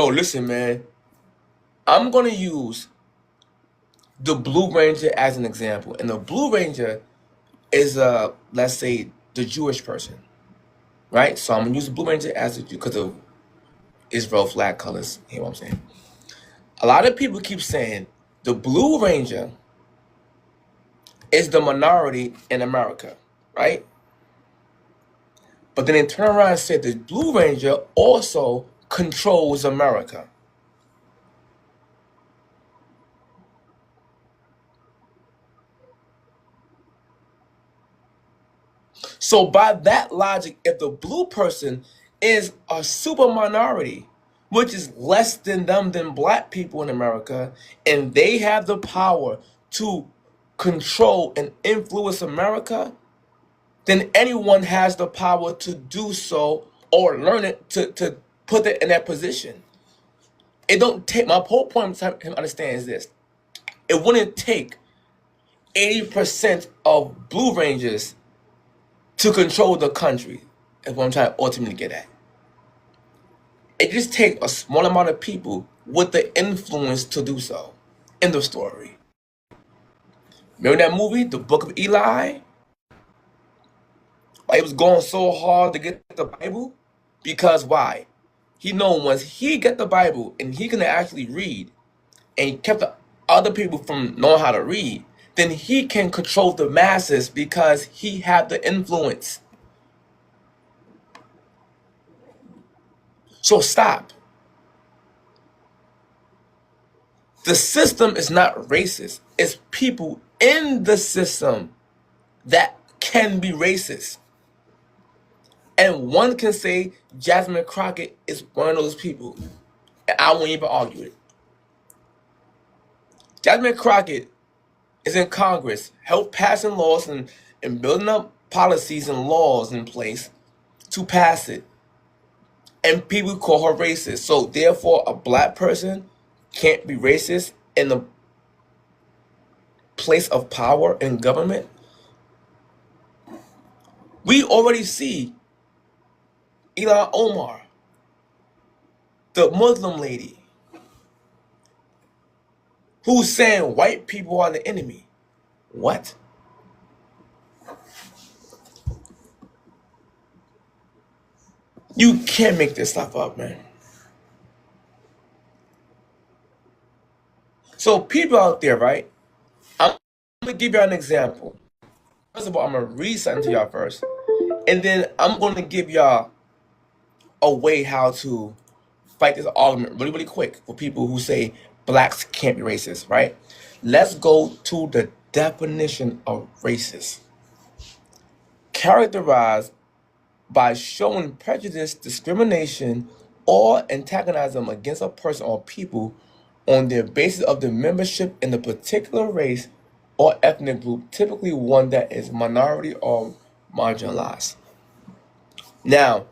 Oh, listen, man. I'm gonna use the Blue Ranger as an example, and the Blue Ranger is let's say the Jewish person, right? So I'm gonna use the Blue Ranger as a because of Israel flag colors. You know what I'm saying? A lot of people keep saying the Blue Ranger is the minority in America, right? But then they turn around and say the Blue Ranger also controls America. So by that logic, if the blue person is a super minority, which is less than them than black people in America, and they have the power to control and influence America, then anyone has the power to do so or learn it to put it in that position. It don't take my whole point to understand is this. It wouldn't take 80% of Blue Rangers to control the country, is what I'm trying to ultimately get at. It just takes a small amount of people with the influence to do so. End of story. Remember that movie, The Book of Eli? Why he was going so hard to get the Bible? Because why? He know once he get the Bible and he can actually read, and he kept the other people from knowing how to read, then he can control the masses because he had the influence. So stop. The system is not racist. It's people in the system that can be racist. And one can say Jasmine Crockett is one of those people. And I won't even argue it. Jasmine Crockett is in Congress, helped passing laws and building up policies and laws in place to pass it. And people call her racist. So therefore, a black person can't be racist in the place of power in government. We already see Ilhan Omar, the Muslim lady, who's saying white people are the enemy. What? You can't make this stuff up, man. So people out there, right? I'm gonna give you an example. First of all, I'm gonna read something to y'all first, and then I'm gonna give y'all a way how to fight this argument really, really quick for people who say blacks can't be racist, right? Let's go to the definition of racist. Characterized by showing prejudice, discrimination, or antagonism against a person or people on their basis of their membership in a particular race or ethnic group, typically one that is minority or marginalized. Now,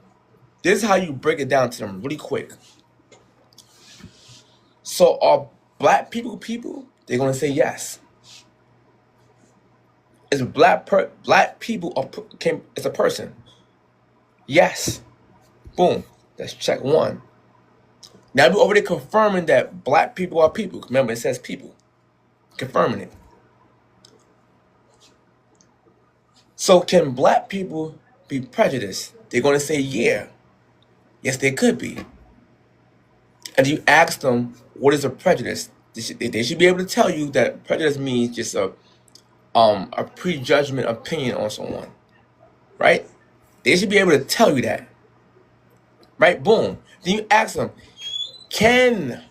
this is how you break it down to them really quick. So are black people people? They're gonna say yes. Is black people is a person? Yes. Boom. That's check one. Now we're already confirming that black people are people. Remember, it says people. Confirming it. So can black people be prejudiced? They're going to say, yeah. Yes, they could be. And you ask them, what is a prejudice? They should be able to tell you that prejudice means just a prejudgment opinion on someone. Right? They should be able to tell you that. Right? Boom. Then you ask them, can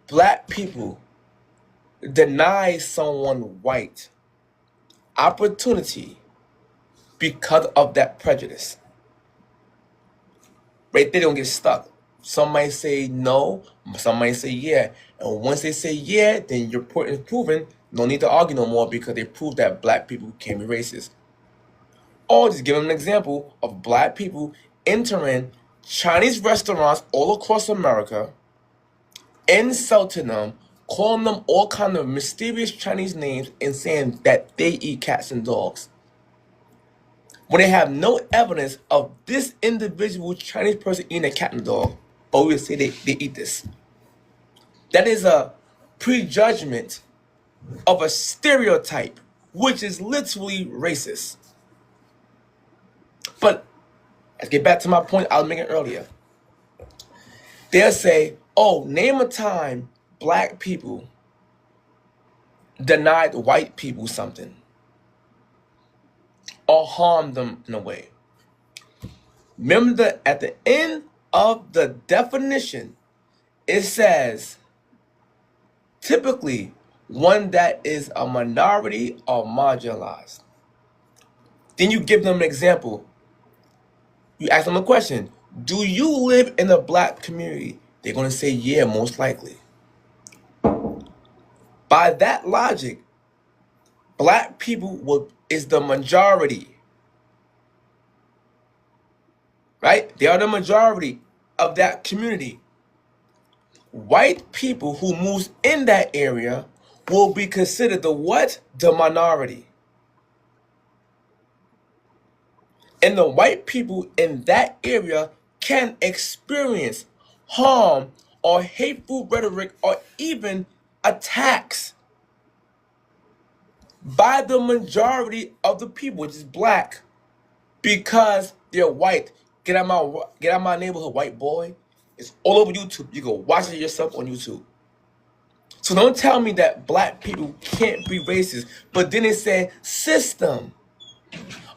black people deny someone white opportunity because of that prejudice? Right? They don't get stuck. Some might say no, some might say yeah. And once they say yeah, then your point is proven. No need to argue no more because they proved that black people can be racist. Or just give them an example of black people entering Chinese restaurants all across America, insulting them, calling them all kind of mysterious Chinese names, and saying that they eat cats and dogs, when they have no evidence of this individual Chinese person eating a cat and dog. or we would say they eat this. That is a prejudgment of a stereotype, which is literally racist. But let's get back to my point I was making earlier. They'll say, oh, name a time black people denied white people something or harmed them in a way. Remember that at the end of the definition, it says, typically, one that is a minority or marginalized. Then you give them an example. You ask them a question. Do you live in a black community? They're going to say, yeah, most likely. By that logic, black people is the majority. Right? They are the majority of that community. White people who moves in that area will be considered the what? The minority. And the white people in that area can experience harm or hateful rhetoric or even attacks by the majority of the people, which is black, because they're white. Get out my neighborhood, white boy. It's all over YouTube. You can watch it yourself on YouTube. So don't tell me that black people can't be racist, but then it said system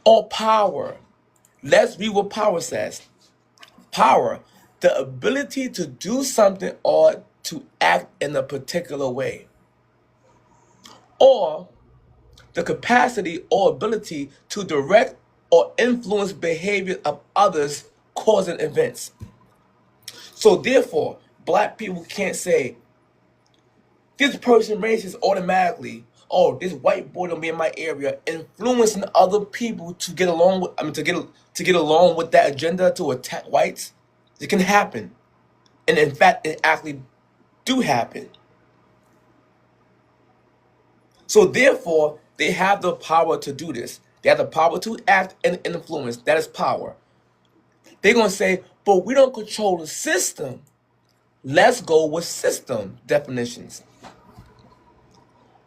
or power. Let's read what power says. Power, the ability to do something or to act in a particular way. Or the capacity or ability to direct or influence behavior of others causing events. So therefore, black people can't say, this person racist automatically, oh, this white boy don't be in my area, influencing other people to get along with, to get along with that agenda to attack whites. It can happen, and in fact, it actually do happen. So therefore, they have the power to do this. They have the power to act and influence. That is power. They're gonna say, but we don't control the system. Let's go with system definitions.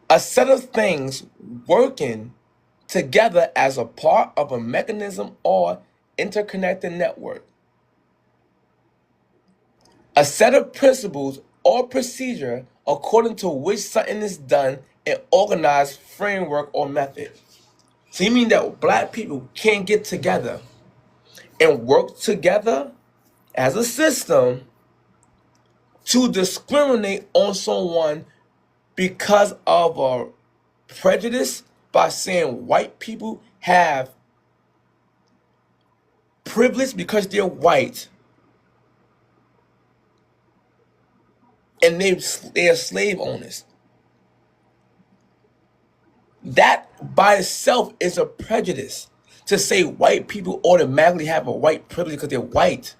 A set of things working together as a part of a mechanism or interconnected network. A set of principles or procedure according to which something is done in organized framework or method. So you mean that black people can't get together and work together as a system to discriminate on someone because of a prejudice by saying white people have privilege because they're white and they are slave owners. That by itself is a prejudice to say white people automatically have a white privilege because they're white.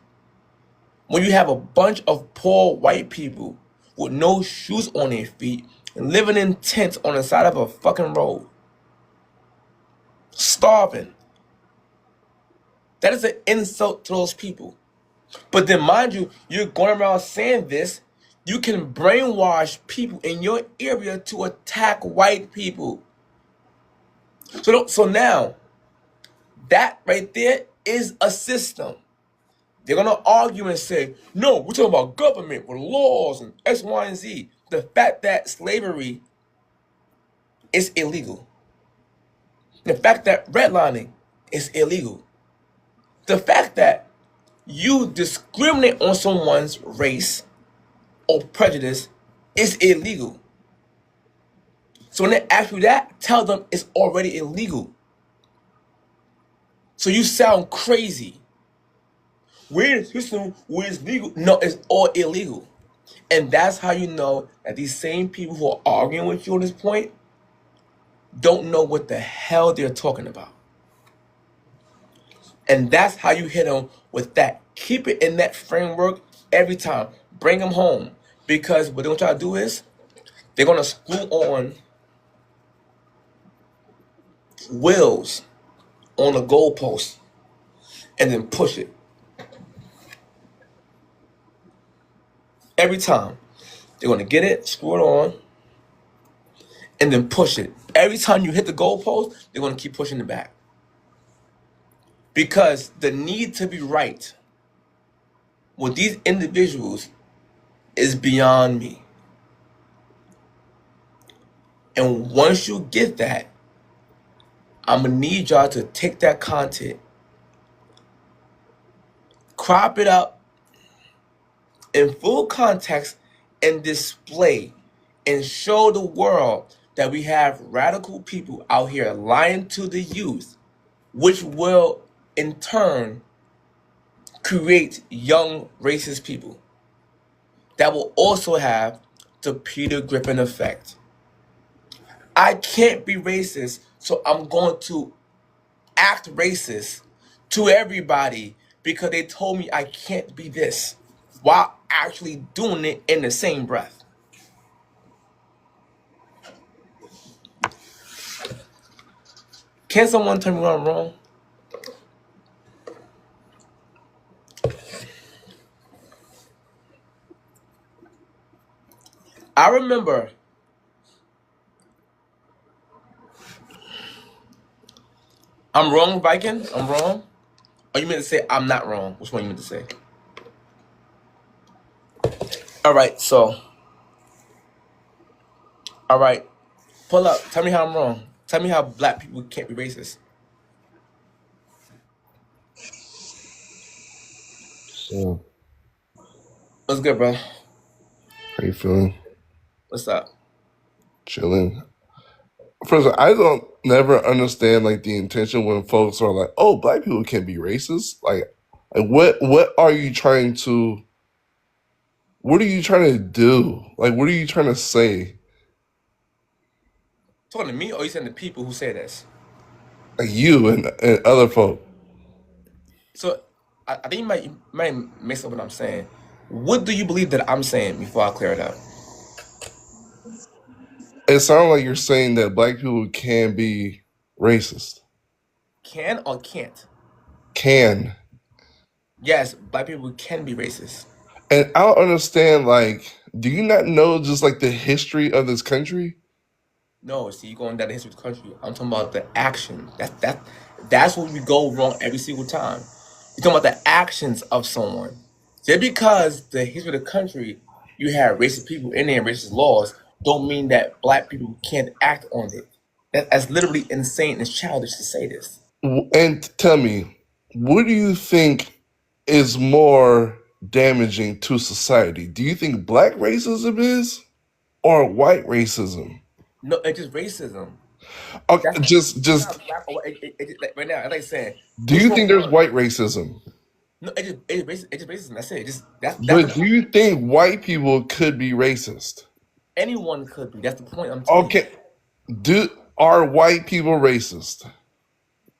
When you have a bunch of poor white people with no shoes on their feet and living in tents on the side of a fucking road, starving. That is an insult to those people. But then mind you, you're going around saying this, you can brainwash people in your area to attack white people. So now, that right there is a system. They're going to argue and say, no, we're talking about government with laws and X, Y, and Z. The fact that slavery is illegal. The fact that redlining is illegal. The fact that you discriminate on someone's race or prejudice is illegal. So when they ask you that, tell them it's already illegal. So you sound crazy. We're in a system where it's legal. No, it's all illegal. And that's how you know that these same people who are arguing with you on this point don't know what the hell they're talking about. And that's how you hit them with that. Keep it in that framework every time. Bring them home. Because what they're going to try to do is they're going to screw on wheels on the goalpost and then push it. Every time. They're going to get it, screw it on, and then push it. Every time you hit the goalpost, they're going to keep pushing it back. Because the need to be right with these individuals is beyond me. And once you get that, I'm going to need y'all to take that content, crop it up in full context, and display and show the world that we have radical people out here lying to the youth, which will in turn create young racist people that will also have the Peter Griffin effect. I can't be racist, so I'm going to act racist to everybody because they told me I can't be this, while actually doing it in the same breath. Can someone tell me what I'm wrong? I remember I'm wrong, Viking? I'm wrong? Or you meant to say I'm not wrong? Which one you meant to say? Alright, alright. Pull up. Tell me how I'm wrong. Tell me how black people can't be racist. So, What's good, bro? how you feeling? What's up? Chilling. First, I don't never understand like the intention when folks are like, "Oh, black people can't be racist." Like what are you trying to? What are you trying to do? Like, what are you trying to say? Talking to me, or you saying the people who say this? Like you and other folk. So I think you might mix up what I'm saying. What do you believe that I'm saying before I clear it up? It sounds like you're saying that black people can be racist. Can or can't? Can. Yes, black people can be racist. And I don't understand. Like, do you not know just like the history of this country? No, see, you going down the history of the country. I'm talking about the action. That's where we go wrong every single time. You're talking about the actions of someone. Just because the history of the country, you have racist people in there and racist laws, don't mean that black people can't act on it. That's literally insane and childish to say this. And tell me, what do you think is more damaging to society? Do you think black racism is or white racism? No, it's just racism. Okay, That's just not black or white. Like right now, like saying, do which you one think there's worse? white racism? No, it's just racism. That's it. Just that's But do you think white people could be racist? anyone could be. That's the point I'm telling you. Okay, do are white people racist?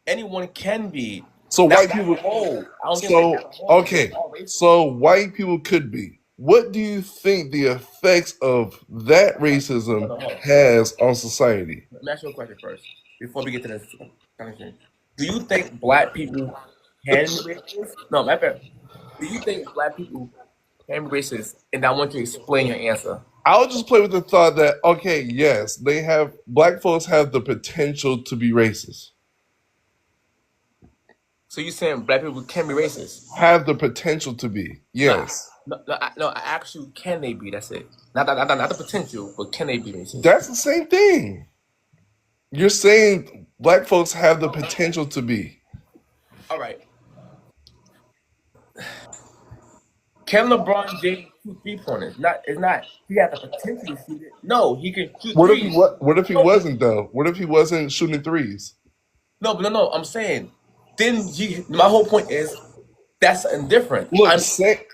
Anyone can be. So Not white as people a whole. I don't think like as so a whole. We're okay, all racist. so white people could be. What do you think the effects of that racism Hold on, hold on. has on society? Let me ask you a question first before we get to this conversation. Do you think black people can be racist? No, matter of fact, do you think black people can be racist? And I want you to explain your answer. I'll just play with the thought that okay, yes, they have black folks have the potential to be racist. So you saying black people can be racist? Have the potential to be. No, Yes. no, I asked you, can they be? That's it. Not the potential, but can they be racist? That's the same thing. You're saying black folks have the potential to be. All right. Can LeBron James shoot 3 pointers? It's not. He has the potential to shoot it. No, he can shoot threes. What if he No, wasn't though? What if he wasn't shooting threes? no. I'm saying. Then my whole point is that's indifferent. Look, say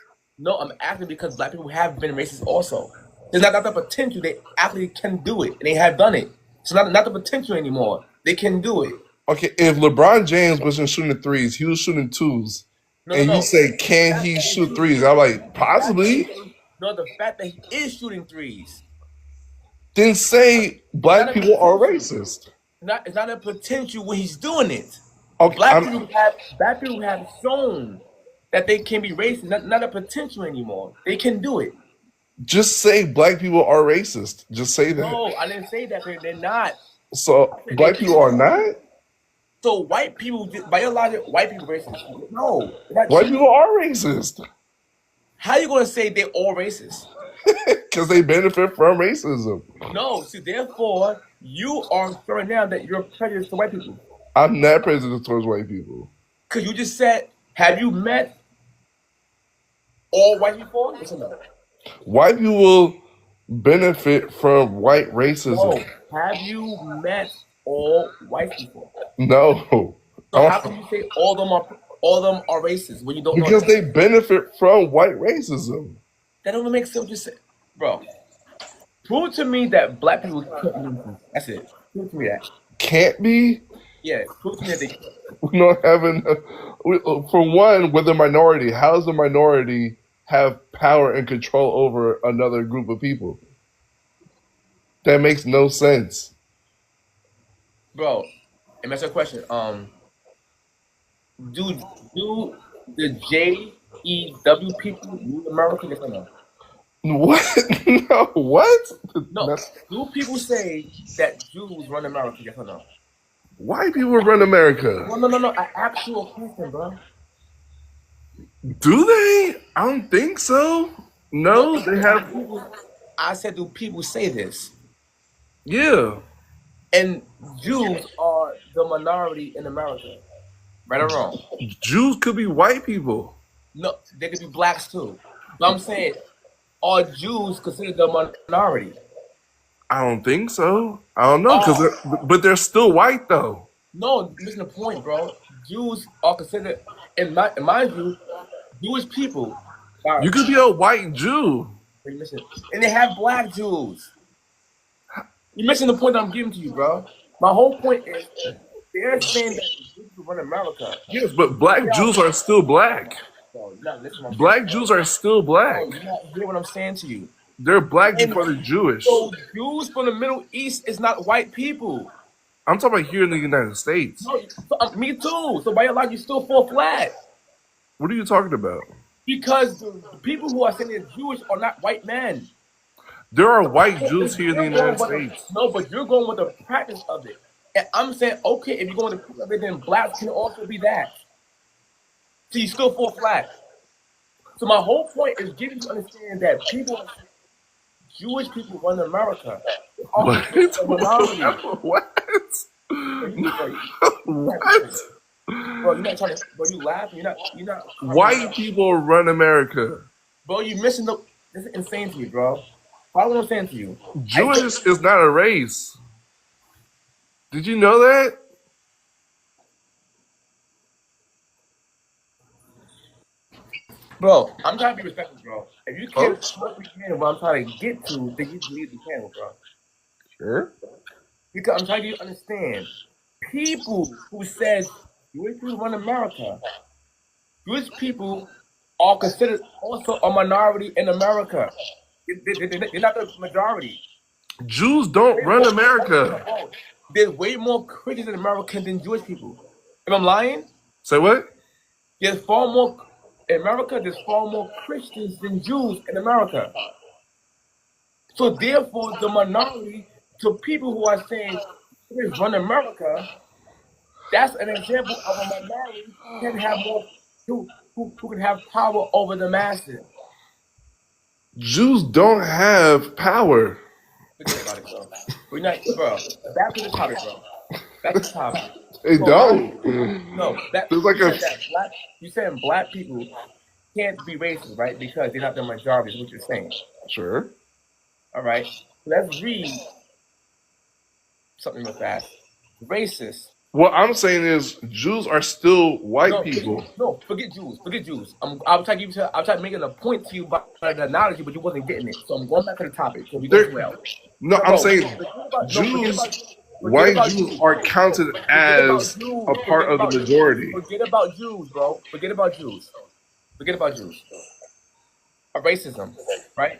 I'm asking because black people have been racist also. There's not the potential. They actually can do it, and they have done it. So not the potential anymore. They can do it. okay, if LeBron James wasn't shooting threes, he was shooting twos. And you No. say, can he shoot threes? I'm like, possibly. No, the fact that he is shooting threes. Then say black Not a people are potential. racist. It's not a potential when he's doing it. Okay, Black people have shown that they can be racist. Not a potential anymore. They can do it. Just say black people are racist. Just say that. No, I didn't say that. They're not. So I said they black people are can. not. So white people, by your logic, white people racist. No, they're not White cheating. people are racist How you gonna say they're all racist? because they benefit from racism. No, see, therefore, you are inferring now that you're prejudiced to white people. I'm not prejudiced towards white people. Because you just said, have you met all white people? Yes or no? White people benefit from white racism. No. Have you met all white people? No. So how can you say all of them are racist when you don't know Because that? they benefit from white racism. That don't make sense what you said. Bro, prove to me that black people can't be racist. That's it. Prove to me that. Can't be. Yeah, prove to me that they can't. We don't have enough. For one, with the minority, how does the minority have power and control over another group of people? That makes no sense. Bro, and that's a question. Do the JEW people rule America? Yes or no? What? No, what? No. That's, Do people say that Jews run America? Yes or no? white people run America. No. I asked you a question, bro. Do they? I don't think so. No, they have. I said, do people say this? Yeah. And Jews are the minority in America, right or wrong? Jews could be white people. No, they could be blacks too. But I'm saying, are Jews considered the minority? I don't think so. I don't know but they're still white though. No, listen to the point, bro. Jews are considered, in my view, Jewish people are. You could be a white Jew. And they have black Jews. You're missing the point that I'm giving to you, bro. My whole point is they're saying that the Jews run America. Yes, but black Jews are still black. Bro, you're not listening to what I'm Black saying. Jews are still black. Bro, you're not hearing what I'm saying to you. They're black And before they're Jewish. so Jews from the Middle East is not white people. I'm talking about here in the United States. No, me too. So by your logic, you still fall flat. What are you talking about? Because the people who are saying they're Jewish are not white men. There are white Jews here in the United States. No, but you're going with the practice of it. And I'm saying, okay, if you're going with the practice of it, then blacks can also be that. So you still fall flat. So my whole point is getting you to understand that Jewish people run America. What? What? What? Bro, you're not trying to. Bro, you laughing. You're not. White people run America. Bro, you missing the. This is insane to you, bro. Follow what I'm saying to you. Jewish is not a race. Did you know that? Bro, I'm trying to be respectful, bro. If you can't smoke the candle, what I'm trying to get to, then you leave the candle, bro. Sure. Because I'm trying to get you to understand. People who says Jewish people run America, Jewish people are considered also a minority in America. They're not the majority. Jews don't run America. There's way more Christians in America than Jewish people. Am I lying? Say what? There's far more in America. There's far more Christians than Jews in America. So therefore, the minority to people who are saying Jews run America, that's an example of a minority who can have more who can have power over the masses. Jews don't have power. Forget about it, bro. We're not, bro. Back to the topic, bro. Back to the topic. They don't. No, There's like you saying black people can't be racist, right? Because they're not the majority, is what you're saying. Sure. All right. Let's read something real fast. Racist. What I'm saying is Jews are still white people. No, forget Jews. Forget Jews. I'm trying to make a point to you by the analogy, but you wasn't getting it. So I'm going back to the topic. So we go well. No, I'm saying Jews, white Jews are counted as a part of the majority. Forget about Jews, bro. Forget about Jews. Forget about Jews. Racism, right?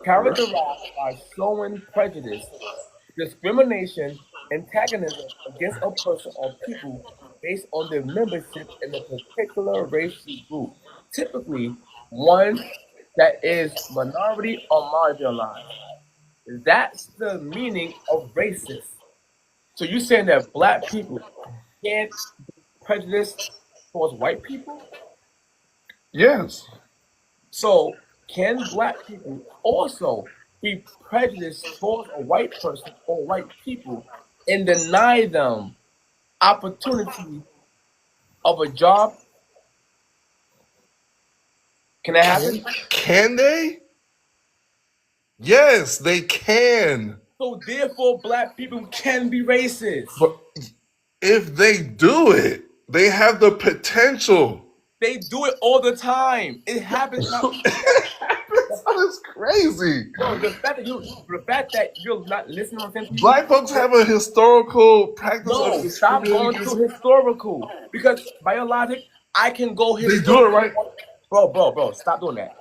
Characterized by showing prejudice, discrimination, antagonism against a person or people based on their membership in a particular racial group. Typically, one that is minority or marginalized. That's the meaning of racist. So you saying that black people can't prejudice towards white people? Yes. So can black people also be prejudiced towards a white person or white people and deny them opportunity of a job? Can that happen? Can they? Yes, they can. So therefore, black people can be racist. But if they do it, they have the potential. They do it all the time. It happens not. That is crazy. Bro, the fact that you're not listening to what I'm saying to you. Black folks have a historical practice of No, stop discriminating going against. to historical because by your logic, I can go They do it historical. right. Bro, stop doing that.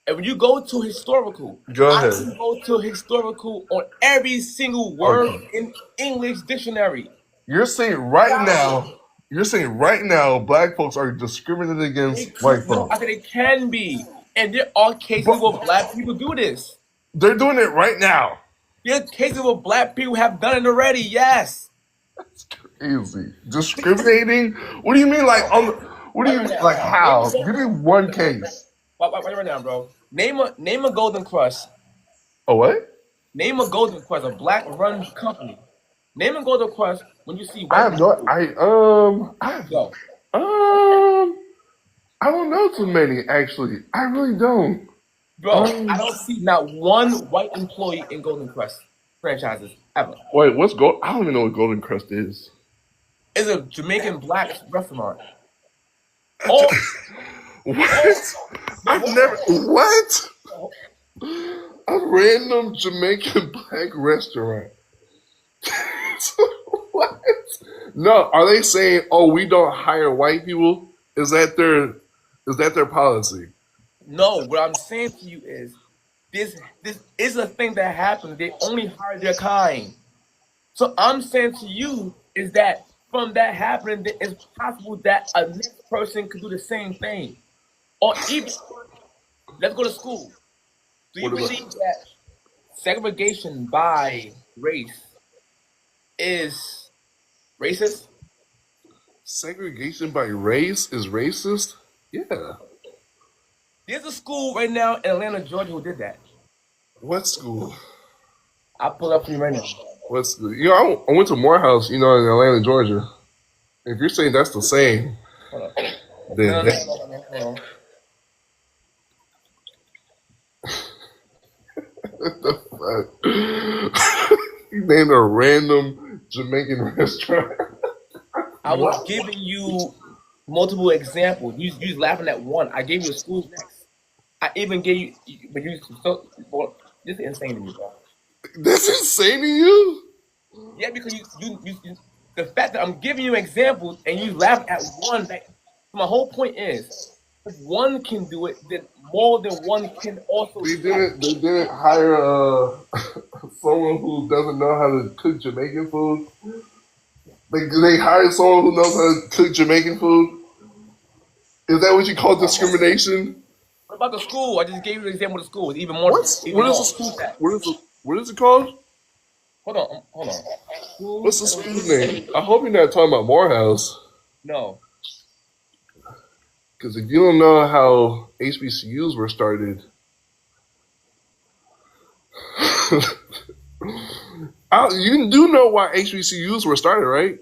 And when you go to historical, Go I ahead. can go to historical on every single word Okay. in English dictionary. You're saying right now. You're saying right now, black folks are discriminated They against white could, no, folks. I said it can be, and there are cases But- where black people do this. They're doing it right now. There are cases where black people have done it already. Yes. That's crazy. Discriminating? What do you mean? Like on? What do you mean? Like how? Give me one case. Wait right now, bro. Name a Golden Krust. Oh what? Name a Golden Krust, a black-run company. Name a Golden Krust when you see I white have no. go. I don't know too many actually. I really don't. Bro, I don't see not one white employee in Golden Krust franchises ever. Wait, what's gold? I don't even know what Golden Crust is. It's a Jamaican black restaurant. Oh, What? I've never. What? A random Jamaican black restaurant. What? No, are they saying, "Oh, we don't hire white people"? Is that their policy? no, what I'm saying to you is this is a thing that happens. They only hire their kind. So I'm saying to you is that from that happening, it's possible that a next person could do the same thing. Or even let's go to school. Do you What about- believe that segregation by race is racist? Segregation by race is racist? Yeah. There's a school right now in Atlanta, Georgia, who did that. What school? I'll pull it up for you right now. What school? You know, I went to Morehouse, in Atlanta, Georgia. If you're saying that's the same, Hold on. then No, that- hold on. what the fuck? You named a random Jamaican restaurant. I was giving you multiple examples. You was laughing at one. I gave you a school next. I even gave you, but you so well, this is insane to me, bro. That's insane to you? Yeah, because you the fact that I'm giving you examples and you laugh at one. That my whole point is, if one can do it, then more than one can also. They do it. didn't hire someone who doesn't know how to cook Jamaican food. They hired someone who knows how to cook Jamaican food. Is that what you call discrimination? What about the school? I just gave you an example of the school. It's even more. What is the school? What is it called? Hold on. School? What's the school's name? I hope you're not talking about Morehouse. No. Because if you don't know how HBCUs were started, you do know why HBCUs were started, right?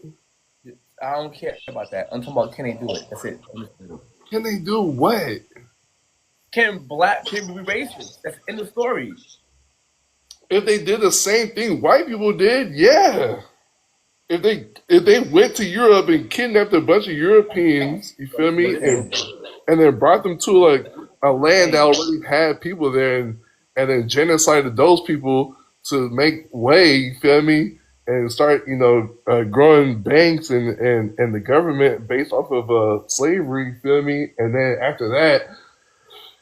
I don't care about that. I'm talking about can they do it? That's it. Can they do what? Can black people be racist? That's in the story. If they did the same thing white people did, yeah. If they went to Europe and kidnapped a bunch of Europeans, you feel me, and then brought them to like a land that already had people there, and then genocided those people to make way, you feel me, and start growing banks and the government based off of slavery, you feel me, and then after that,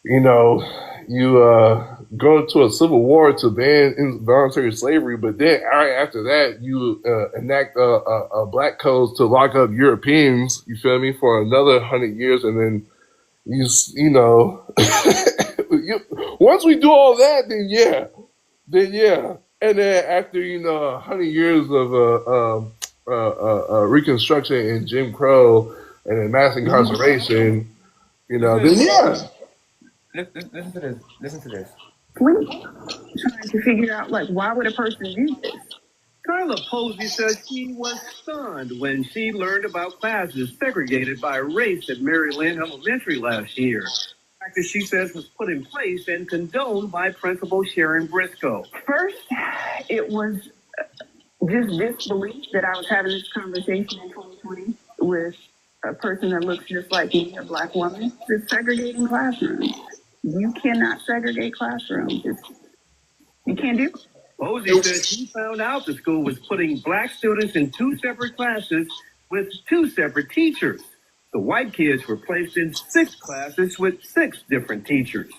you go to a civil war to ban involuntary slavery, but then right after that, you enact a black code to lock up Europeans, you feel me, for another 100 years, and then you once we do all that, then yeah. And then after 100 years of Reconstruction and Jim Crow and then mass incarceration, Listen to then this, bro. yeah. Listen to this. Listen to this. Trying to figure out, like, why would a person do this? Carla Posey says she was stunned when she learned about classes segregated by race at Maryland Elementary last year. Practice, she says, was put in place and condoned by Principal Sharon Briscoe. First, it was just disbelief that I was having this conversation in 2020 with a person that looks just like me, a Black woman. It's segregating classrooms. You cannot segregate classrooms. You can't do it. Posey said she found out the school was putting Black students in 2 separate classes with 2 separate teachers. The white kids were placed in 6 classes with 6 different teachers.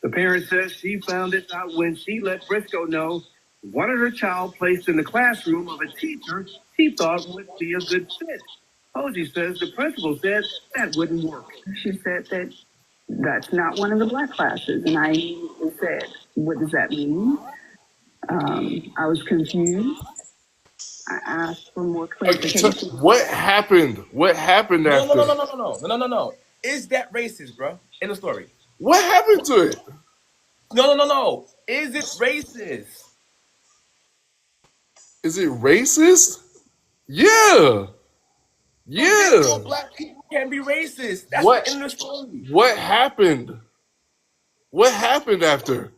The parent says she found this out when she let Briscoe know wanted her child placed in the classroom of a teacher she thought would be a good fit. Posey says the principal said that wouldn't work. She said that that's not one of the Black classes, and I immediately said, what does that mean? I was confused. I asked for more clarification. What happened? What happened No, after? no. Is that racist, bro? In the story. What happened to it? No. Is it racist? Is it racist? Yeah. No, Black people can be racist. That's What? in the story. What happened? What happened after?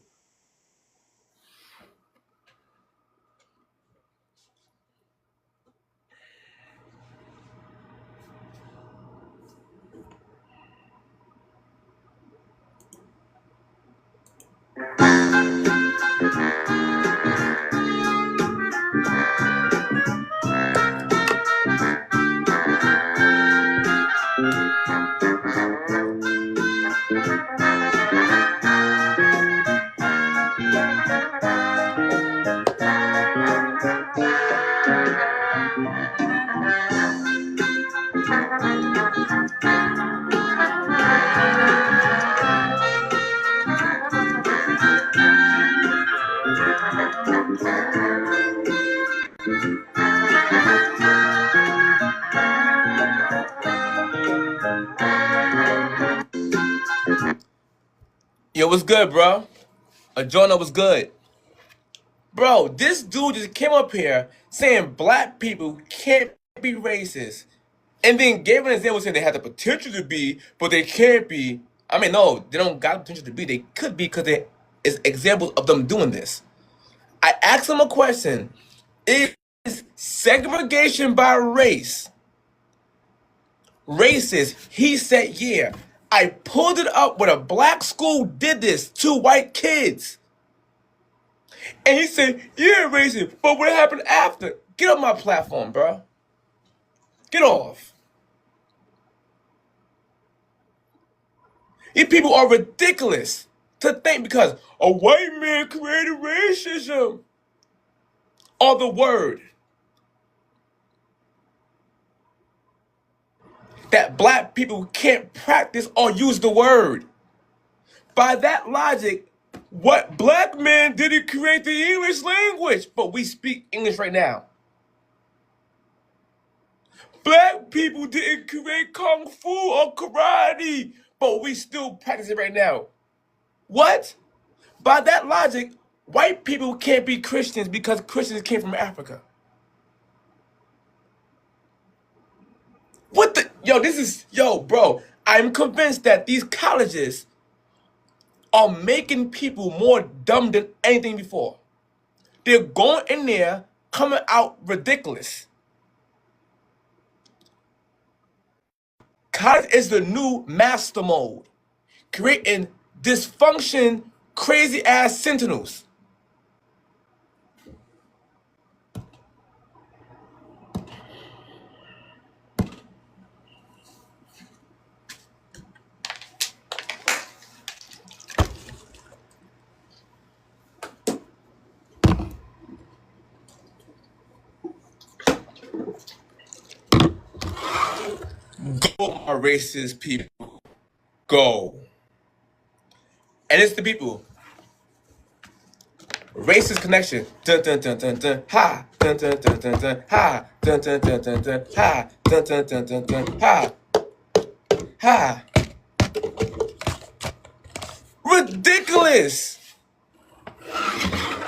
Yo, what's good, bro? Jonah was good. Bro, this dude just came up here saying Black people can't be racist. And then gave an example saying they have the potential to be, but they can't be. I mean, no, they don't got the potential to be. They could be because there is examples of them doing this. I asked him a question. Is segregation by race racist? He said, yeah. I pulled it up when a Black school did this to white kids. And he said, yeah, racist, but what happened after? Get off my platform, bro. Get off. These people are ridiculous to think because a white man created racism. Or the word that Black people can't practice or use the word. By that logic, what Black man didn't create the English language, but we speak English right now. Black people didn't create Kung Fu or karate, but we still practice it right now. What? By that logic, white people can't be Christians because Christians came from Africa. What the? Yo, bro, I'm convinced that these colleges are making people more dumb than anything before. They're going in there, coming out ridiculous. College is the new master mode, creating dysfunction, crazy ass sentinels. Go, my racist people. Go. And it's the people. Racist connection. Dun dun dun dun dun. Ha. Dun dun dun dun dun. Ha. Dun dun dun dun dun. Ha. Dun dun dun dun dun. Ha. Ha. Ridiculous.